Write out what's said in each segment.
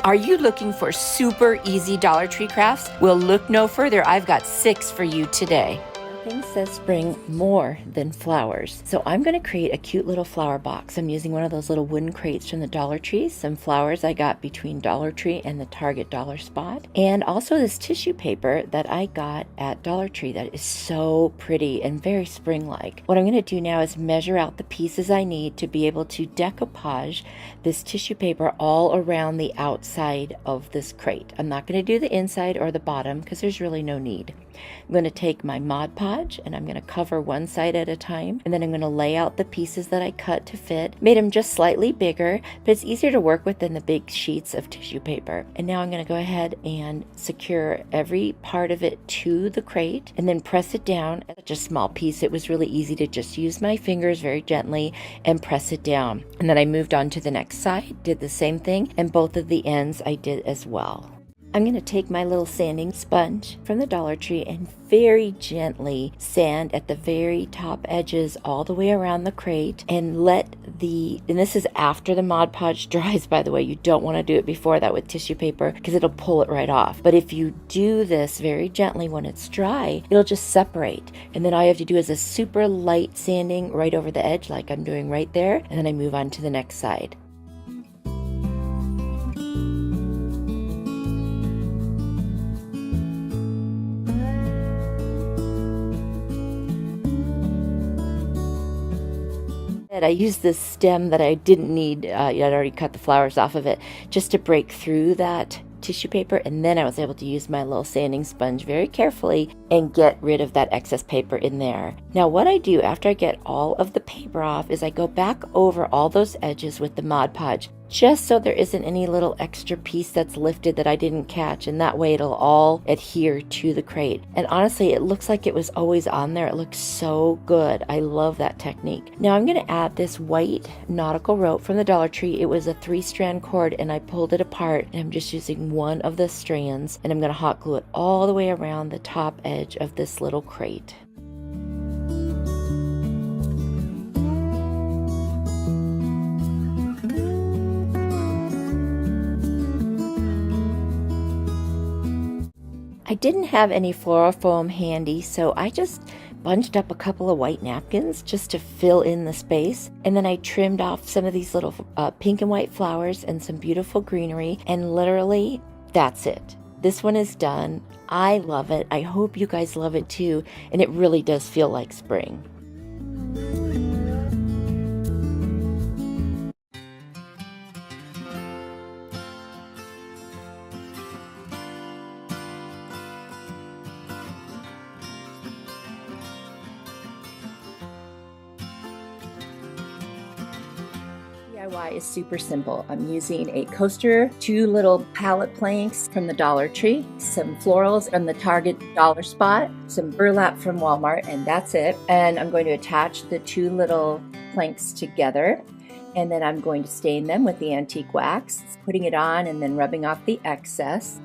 Are you looking for super easy Dollar Tree crafts? Well, look no further. I've got 6 for you today. Nothing says spring more than flowers. So I'm going to create a cute little flower box. I'm using one of those little wooden crates from the Dollar Tree, some flowers I got between Dollar Tree and the Target dollar spot, and also this tissue paper that I got at Dollar Tree that is so pretty and very spring-like. What I'm going to do now is measure out the pieces I need to be able to decoupage this tissue paper all around the outside of this crate. I'm not going to do the inside or the bottom because there's really no need. I'm going to take my Mod Podge and I'm going to cover one side at a time, and then I'm going to lay out the pieces that I cut to fit. Made them just slightly bigger, but it's easier to work with than the big sheets of tissue paper. And now I'm going to go ahead and secure every part of it to the crate and then press it down. Such a small piece, it was really easy to just use my fingers very gently and press it down. And then I moved on to the next side, did the same thing, and both of the ends I did as well. I'm going to take my little sanding sponge from the Dollar Tree and very gently sand at the very top edges all the way around the crate, and and this is after the Mod Podge dries, by the way. You don't want to do it before that with tissue paper because it'll pull it right off. But if you do this very gently when it's dry, it'll just separate. And then all you have to do is a super light sanding right over the edge like I'm doing right there. And then I move on to the next side. I used this stem that I didn't need, I'd already cut the flowers off of it, just to break through that tissue paper, and then I was able to use my little sanding sponge very carefully and get rid of that excess paper in there. Now what I do after I get all of the paper off is I go back over all those edges with the Mod Podge, just so there isn't any little extra piece that's lifted that I didn't catch, and that way it'll all adhere to the crate. And honestly, it looks like it was always on there. It looks so good. I love that technique. Now I'm going to add this white nautical rope from the Dollar Tree. It was a 3-strand cord and I pulled it apart, and I'm just using one of the strands, and I'm going to hot glue it all the way around the top edge of this little crate. I didn't have any floral foam handy, so I just bunched up a couple of white napkins just to fill in the space, and then I trimmed off some of these little pink and white flowers and some beautiful greenery, and literally that's it. This one is done. I love it. I hope you guys love it too, and it really does feel like spring. DIY is super simple. I'm using a coaster, 2 little pallet planks from the Dollar Tree, some florals from the Target dollar spot, some burlap from Walmart, and that's it. And I'm going to attach the 2 little planks together, and then I'm going to stain them with the antique wax, putting it on and then rubbing off the excess.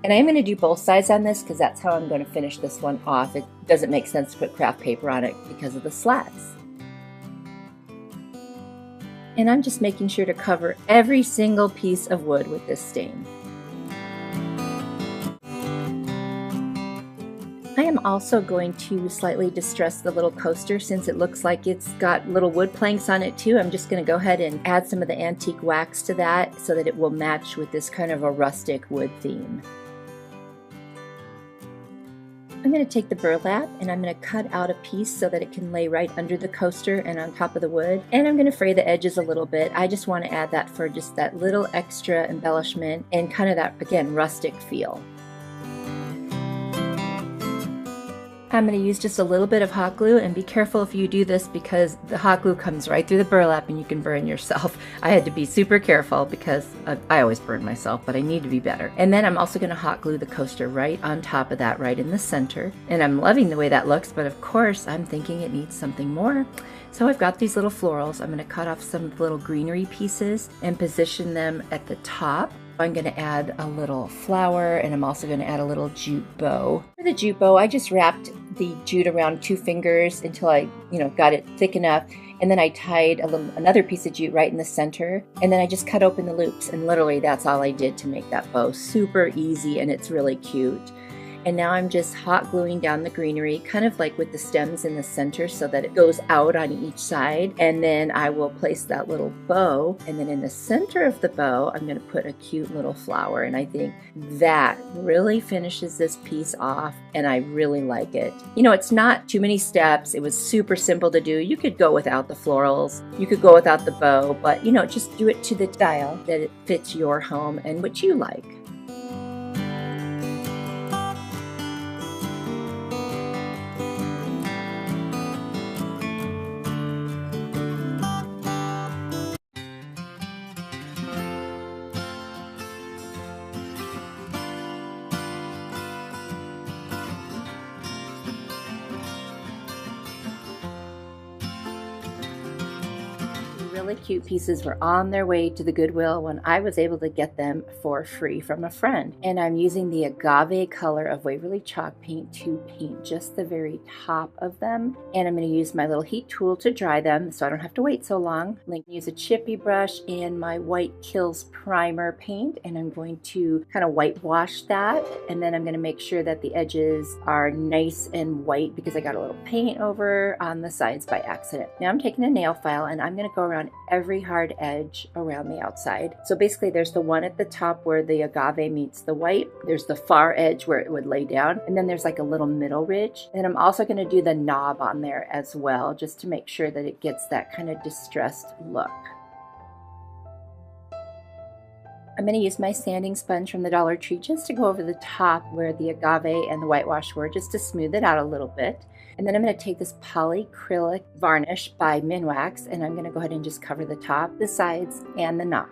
And I'm going to do both sides on this because that's how I'm going to finish this one off. It doesn't make sense to put craft paper on it because of the slats. And I'm just making sure to cover every single piece of wood with this stain. I am also going to slightly distress the little coaster since it looks like it's got little wood planks on it too. I'm just going to go ahead and add some of the antique wax to that so that it will match with this kind of a rustic wood theme. I'm going to take the burlap and I'm going to cut out a piece so that it can lay right under the coaster and on top of the wood. And I'm going to fray the edges a little bit. I just want to add that for just that little extra embellishment and kind of that, again, rustic feel. I'm going to use just a little bit of hot glue, and be careful if you do this because the hot glue comes right through the burlap and you can burn yourself. I had to be super careful because I always burn myself, but I need to be better. And then I'm also going to hot glue the coaster right on top of that, right in the center. And I'm loving the way that looks, but of course I'm thinking it needs something more. So I've got these little florals. I'm going to cut off some little greenery pieces and position them at the top. I'm going to add a little flower, and I'm also going to add a little jute bow. For the jute bow, I just wrapped the jute around 2 fingers until I, got it thick enough. And then I tied another piece of jute right in the center. And then I just cut open the loops. And literally that's all I did to make that bow. Super easy, and it's really cute. And now I'm just hot gluing down the greenery, kind of like with the stems in the center so that it goes out on each side. And then I will place that little bow. And then in the center of the bow, I'm going to put a cute little flower. And I think that really finishes this piece off. And I really like it. It's not too many steps. It was super simple to do. You could go without the florals. You could go without the bow. But, just do it to the style that it fits your home and what you like. Really cute pieces were on their way to the Goodwill when I was able to get them for free from a friend. And I'm using the agave color of Waverly chalk paint to paint just the very top of them. And I'm going to use my little heat tool to dry them so I don't have to wait so long. I'm going to use a chippy brush and my White Kills primer paint, and I'm going to kind of whitewash that. And then I'm going to make sure that the edges are nice and white because I got a little paint over on the sides by accident. Now I'm taking a nail file and I'm going to go around every hard edge around the outside. So basically there's the one at the top where the agave meets the white. There's the far edge where it would lay down. And then there's like a little middle ridge. And I'm also going to do the knob on there as well, just to make sure that it gets that kind of distressed look. I'm going to use my sanding sponge from the Dollar Tree just to go over the top where the agave and the whitewash were, just to smooth it out a little bit. And then I'm going to take this polyacrylic varnish by Minwax, and I'm going to go ahead and just cover the top, the sides, and the knob.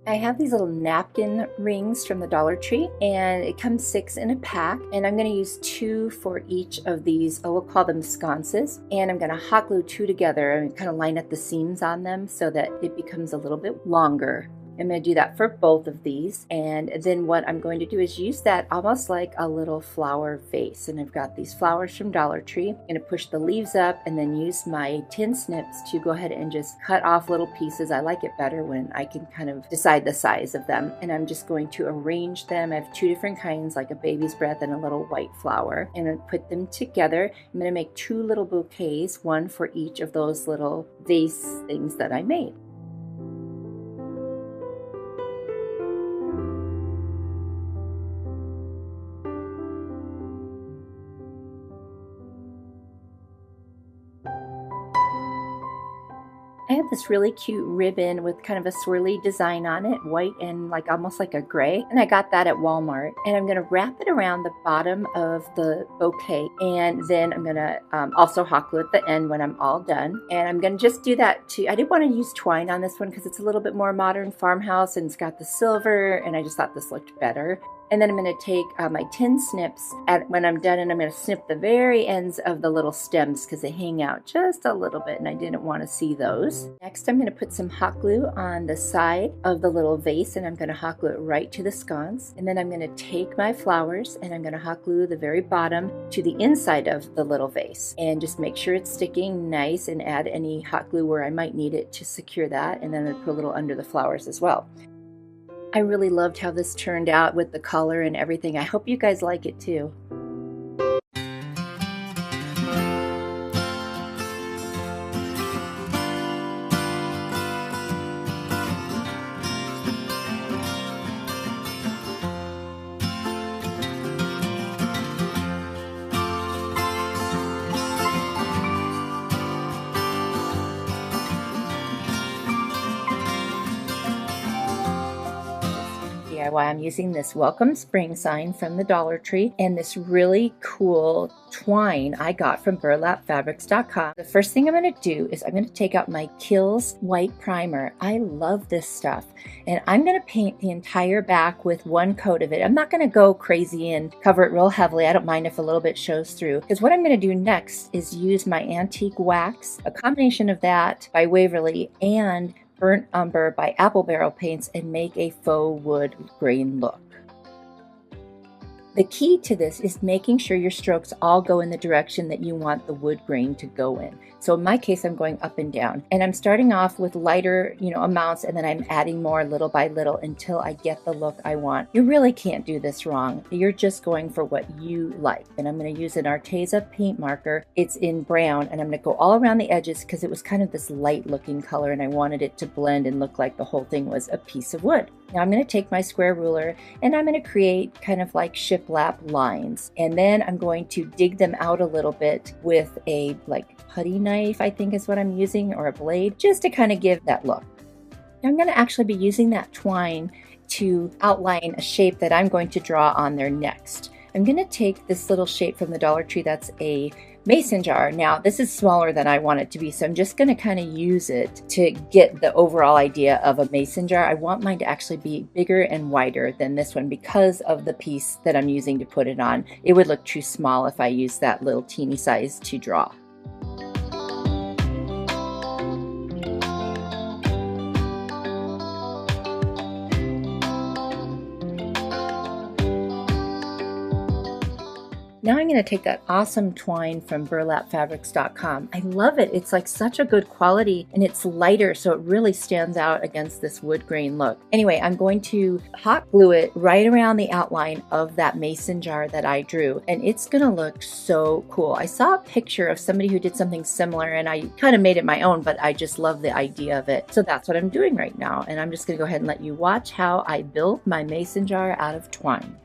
I have these little napkin rings from the Dollar Tree, and it comes 6 in a pack, and I'm going to use 2 for each of these, we'll call them sconces, and I'm going to hot glue 2 together and kind of line up the seams on them so that it becomes a little bit longer. I'm going to do that for both of these, and then what I'm going to do is use that almost like a little flower vase. And I've got these flowers from Dollar Tree. I'm going to push the leaves up and then use my tin snips to go ahead and just cut off little pieces. I like it better when I can kind of decide the size of them, and I'm just going to arrange them. I have 2 different kinds, like a baby's breath and a little white flower, and I put them together. I'm going to make 2 little bouquets, one for each of those little vase things that I made. I have this really cute ribbon with kind of a swirly design on it, white and like almost like a gray, and I got that at Walmart. And I'm going to wrap it around the bottom of the bouquet, and then I'm going to also hot glue at the end when I'm all done. And I'm going to just do that too. I didn't want to use twine on this one because it's a little bit more modern farmhouse and it's got the silver, and I just thought this looked better. And then I'm going to take my tin snips when I'm done, and I'm going to snip the very ends of the little stems because they hang out just a little bit and I didn't want to see those. Next, I'm going to put some hot glue on the side of the little vase, and I'm going to hot glue it right to the sconce. And then I'm going to take my flowers and I'm going to hot glue the very bottom to the inside of the little vase, and just make sure it's sticking nice and add any hot glue where I might need it to secure that. And then I'm going to put a little under the flowers as well. I really loved how this turned out with the color and everything. I hope you guys like it too. DIY, I'm using this welcome spring sign from the Dollar Tree and this really cool twine I got from burlapfabrics.com. The first thing I'm going to do is I'm going to take out my Kills white primer. I love this stuff, and I'm going to paint the entire back with 1 coat of it. I'm not going to go crazy and cover it real heavily. I don't mind if a little bit shows through, because what I'm going to do next is use my antique wax, a combination of that by Waverly and Burnt Umber by Apple Barrel Paints and make a faux wood grain look. The key to this is making sure your strokes all go in the direction that you want the wood grain to go in. So in my case, I'm going up and down, and I'm starting off with lighter, amounts, and then I'm adding more little by little until I get the look I want. You really can't do this wrong. You're just going for what you like. And I'm going to use an Arteza paint marker. It's in brown, and I'm going to go all around the edges because it was kind of this light looking color, and I wanted it to blend and look like the whole thing was a piece of wood. Now I'm going to take my square ruler and I'm going to create kind of like shiplap lines, and then I'm going to dig them out a little bit with a putty knife, I think is what I'm using, or a blade, just to kind of give that look. Now I'm going to actually be using that twine to outline a shape that I'm going to draw on there next. I'm going to take this little shape from the Dollar Tree that's a mason jar. Now this is smaller than I want it to be, so I'm just going to kind of use it to get the overall idea of a mason jar. I want mine to actually be bigger and wider than this one because of the piece that I'm using to put it on. It would look too small if I used that little teeny size to draw. Now I'm going to take that awesome twine from burlapfabrics.com. I love it. It's like such a good quality, and it's lighter, so it really stands out against this wood grain look. Anyway, I'm going to hot glue it right around the outline of that mason jar that I drew, and it's going to look so cool. I saw a picture of somebody who did something similar, and I kind of made it my own, but I just love the idea of it. So that's what I'm doing right now, and I'm just going to go ahead and let you watch how I built my mason jar out of twine.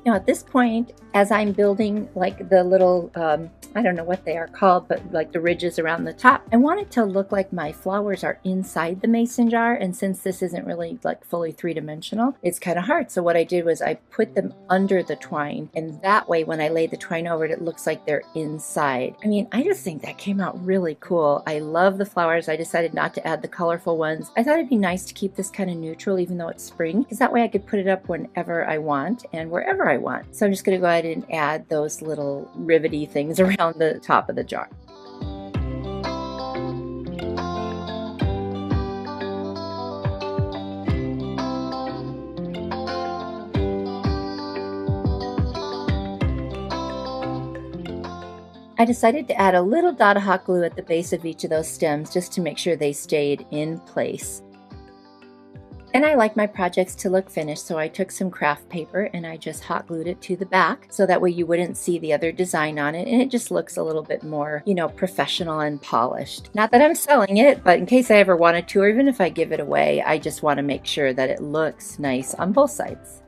Now at this point, as I'm building like the little, I don't know what they are called, but like the ridges around the top, I want it to look like my flowers are inside the mason jar. And since this isn't really like fully three-dimensional, it's kind of hard. So what I did was I put them under the twine, and that way when I lay the twine over it, it looks like they're inside. I mean, I just think that came out really cool. I love the flowers. I decided not to add the colorful ones. I thought it'd be nice to keep this kind of neutral even though it's spring, because that way I could put it up whenever I want and wherever I want. So I'm just going to go ahead and add those little rivety things around the top of the jar. I decided to add a little dot of hot glue at the base of each of those stems just to make sure they stayed in place. And I like my projects to look finished, so I took some craft paper and I just hot glued it to the back so that way you wouldn't see the other design on it, and it just looks a little bit more, professional and polished. Not that I'm selling it, but in case I ever wanted to, or even if I give it away, I just want to make sure that it looks nice on both sides.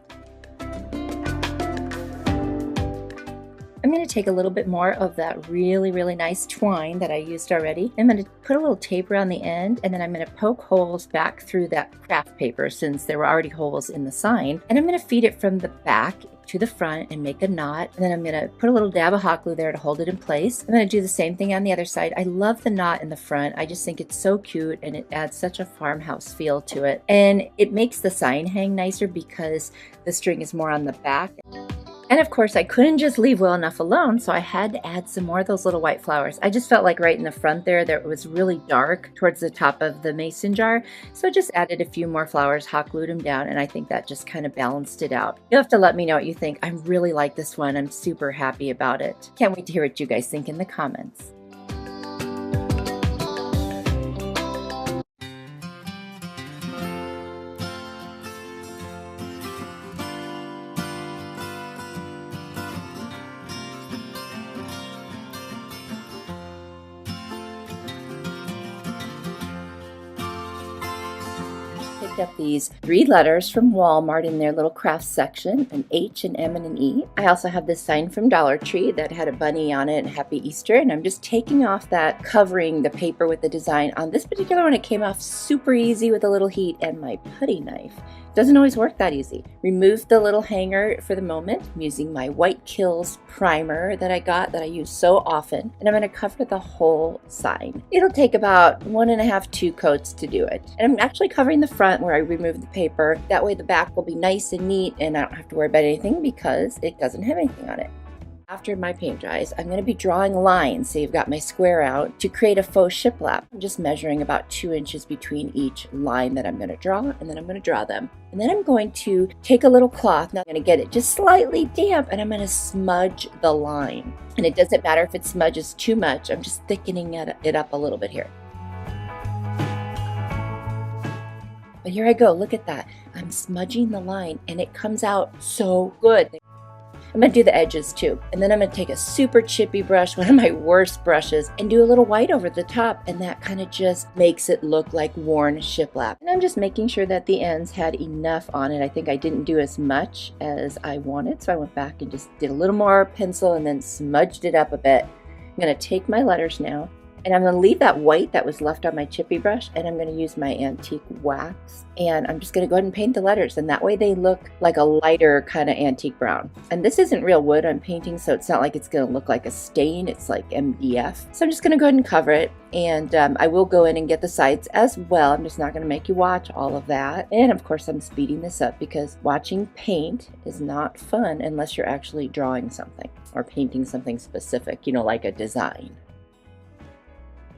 I'm going to take a little bit more of that really, really nice twine that I used already. I'm going to put a little tape around the end, and then I'm going to poke holes back through that craft paper since there were already holes in the sign. And I'm going to feed it from the back to the front and make a knot. And then I'm going to put a little dab of hot glue there to hold it in place. I'm going to do the same thing on the other side. I love the knot in the front. I just think it's so cute, and it adds such a farmhouse feel to it. And it makes the sign hang nicer because the string is more on the back. And of course, I couldn't just leave well enough alone, so I had to add some more of those little white flowers. I just felt like right in the front there, it was really dark towards the top of the mason jar, so I just added a few more flowers, hot glued them down, and I think that just kind of balanced it out. You'll have to let me know what you think. I really like this one. I'm super happy about it. Can't wait to hear what you guys think in the comments. picked up these 3 letters from Walmart in their little craft section, an H, an M, and an E. I also have this sign from Dollar Tree that had a bunny on it and Happy Easter, and I'm just taking off that covering, the paper with the design. On this particular one, it came off super easy with a little heat and my putty knife. Doesn't always work that easy. Remove the little hanger for the moment. I'm using my White Kills primer that I got that I use so often, and I'm going to cover the whole sign. It'll take about 1.5, 2 coats to do it. And I'm actually covering the front where I removed the paper. That way the back will be nice and neat and I don't have to worry about anything because it doesn't have anything on it. After my paint dries, I'm going to be drawing lines, so you've got my square out, to create a faux shiplap. I'm just measuring about 2 inches between each line that I'm going to draw, and then I'm going to draw them. And then I'm going to take a little cloth, now I'm going to get it just slightly damp, and I'm going to smudge the line. And it doesn't matter if it smudges too much, I'm just thickening it up a little bit here. But here I go, look at that. I'm smudging the line, and it comes out so good. I'm going to do the edges too. And then I'm going to take a super chippy brush, one of my worst brushes, and do a little white over the top. And that kind of just makes it look like worn shiplap. And I'm just making sure that the ends had enough on it. I think I didn't do as much as I wanted. So I went back and just did a little more pencil and then smudged it up a bit. I'm going to take my letters now. And I'm going to leave that white that was left on my chippy brush, and I'm going to use my antique wax. And I'm just going to go ahead and paint the letters, and that way they look like a lighter kind of antique brown. And this isn't real wood I'm painting, so it's not like it's going to look like a stain. It's like MDF. So I'm just going to go ahead and cover it, and I will go in and get the sides as well. I'm just not going to make you watch all of that. And of course I'm speeding this up because watching paint is not fun unless you're actually drawing something or painting something specific, you know, like a design.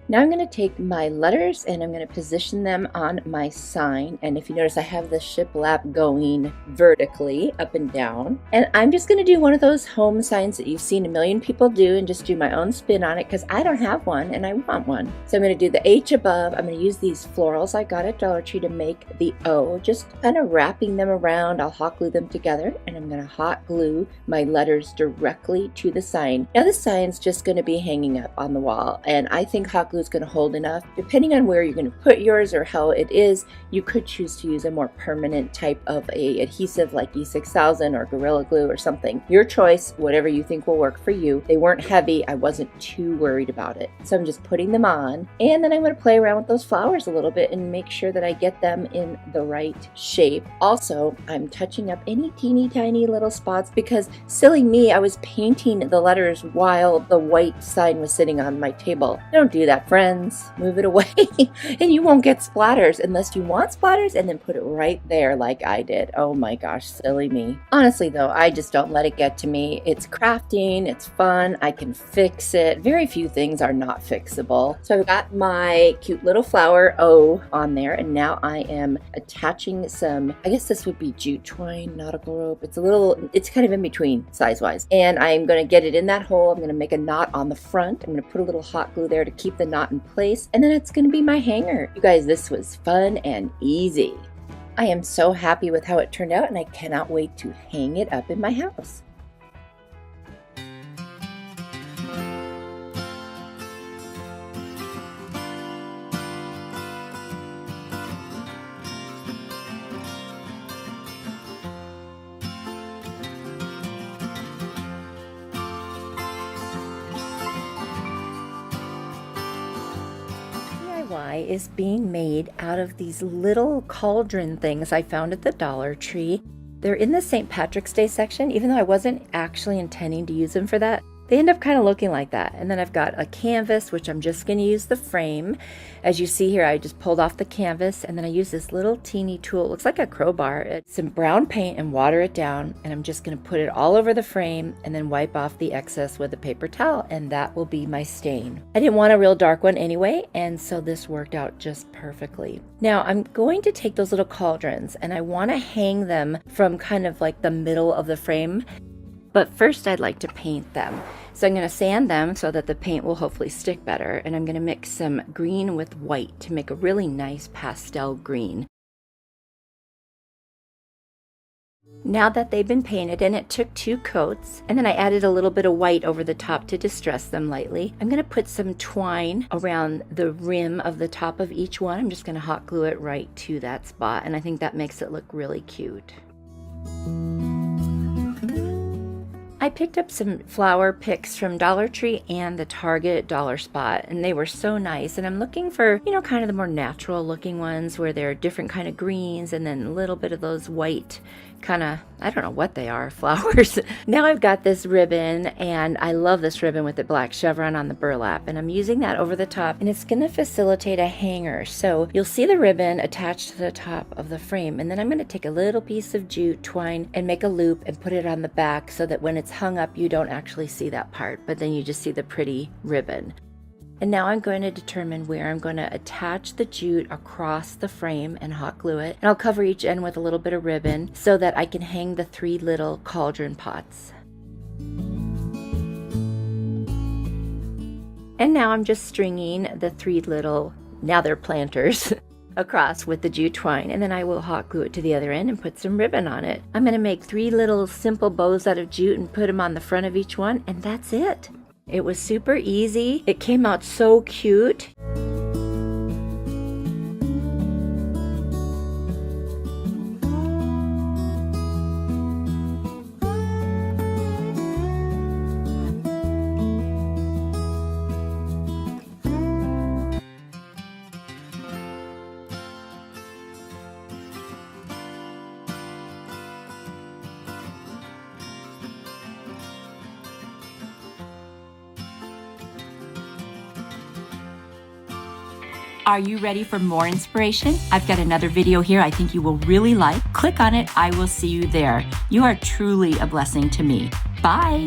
Now I'm going to take my letters and I'm going to position them on my sign. And if you notice, I have the shiplap going vertically up and down. And I'm just going to do one of those home signs that you've seen a million people do and just do my own spin on it because I don't have one and I want one. So I'm going to do the H above. I'm going to use these florals I got at Dollar Tree to make the O, just kind of wrapping them around. I'll hot glue them together and I'm going to hot glue my letters directly to the sign. Now the sign's just going to be hanging up on the wall, and I think hot glue is going to hold enough. Depending on where you're going to put yours or how it is, you could choose to use a more permanent type of a adhesive like E6000 or Gorilla Glue or something. Your choice, whatever you think will work for you. They weren't heavy. I wasn't too worried about it. So I'm just putting them on, and then I'm going to play around with those flowers a little bit and make sure that I get them in the right shape. Also, I'm touching up any teeny tiny little spots because silly me, I was painting the letters while the white sign was sitting on my table. Don't do that, friends. Move it away and you won't get splatters unless you want splatters, and then put it right there like I did. Oh my gosh, silly me. Honestly though, I just don't let it get to me. It's crafting, it's fun, I can fix it. Very few things are not fixable. So I've got my cute little flower O on there, and now I am attaching some, I guess this would be jute twine, nautical rope. It's kind of in between size wise. And I'm going to get it in that hole. I'm going to make a knot on the front. I'm going to put a little hot glue there to keep the knot in place, and then it's going to be my hanger. You guys, this was fun and easy. I am so happy with how it turned out, and I cannot wait to hang it up in my house. Is being made out of these little cauldron things I found at the Dollar Tree. They're in the St. Patrick's Day section, even though I wasn't actually intending to use them for that. They end up kind of looking like that. And then I've got a canvas, which I'm just going to use the frame. As you see here, I just pulled off the canvas, and then I use this little teeny tool. It looks like a crowbar. It's some brown paint and water it down, and I'm just going to put it all over the frame and then wipe off the excess with a paper towel, and that will be my stain. I didn't want a real dark one anyway, and so this worked out just perfectly. Now I'm going to take those little cauldrons, and I want to hang them from kind of like the middle of the frame. But first I'd like to paint them. So I'm going to sand them so that the paint will hopefully stick better. And I'm going to mix some green with white to make a really nice pastel green. Now that they've been painted, and it took 2 coats, and then I added a little bit of white over the top to distress them lightly, I'm going to put some twine around the rim of the top of each one. I'm just going to hot glue it right to that spot, and I think that makes it look really cute. I picked up some flower picks from Dollar Tree and the Target dollar spot, and they were so nice. And I'm looking for, you know, kind of the more natural looking ones where they're different kind of greens and then a little bit of those white kind of, I don't know what they are, flowers. Now I've got this ribbon, and I love this ribbon with the black chevron on the burlap, and I'm using that over the top, and it's going to facilitate a hanger. So you'll see the ribbon attached to the top of the frame, and then I'm going to take a little piece of jute twine and make a loop and put it on the back so that when it's hung up you don't actually see that part, but then you just see the pretty ribbon. And now I'm going to determine where I'm going to attach the jute across the frame and hot glue it. And I'll cover each end with a little bit of ribbon so that I can hang the 3 little cauldron pots. And now I'm just stringing the 3 little, now they're planters, across with the jute twine, and then I will hot glue it to the other end and put some ribbon on it. I'm going to make 3 little simple bows out of jute and put them on the front of each one, and that's it. It was super easy. It came out so cute. Are you ready for more inspiration? I've got another video here I think you will really like. Click on it. I will see you there. You are truly a blessing to me. Bye.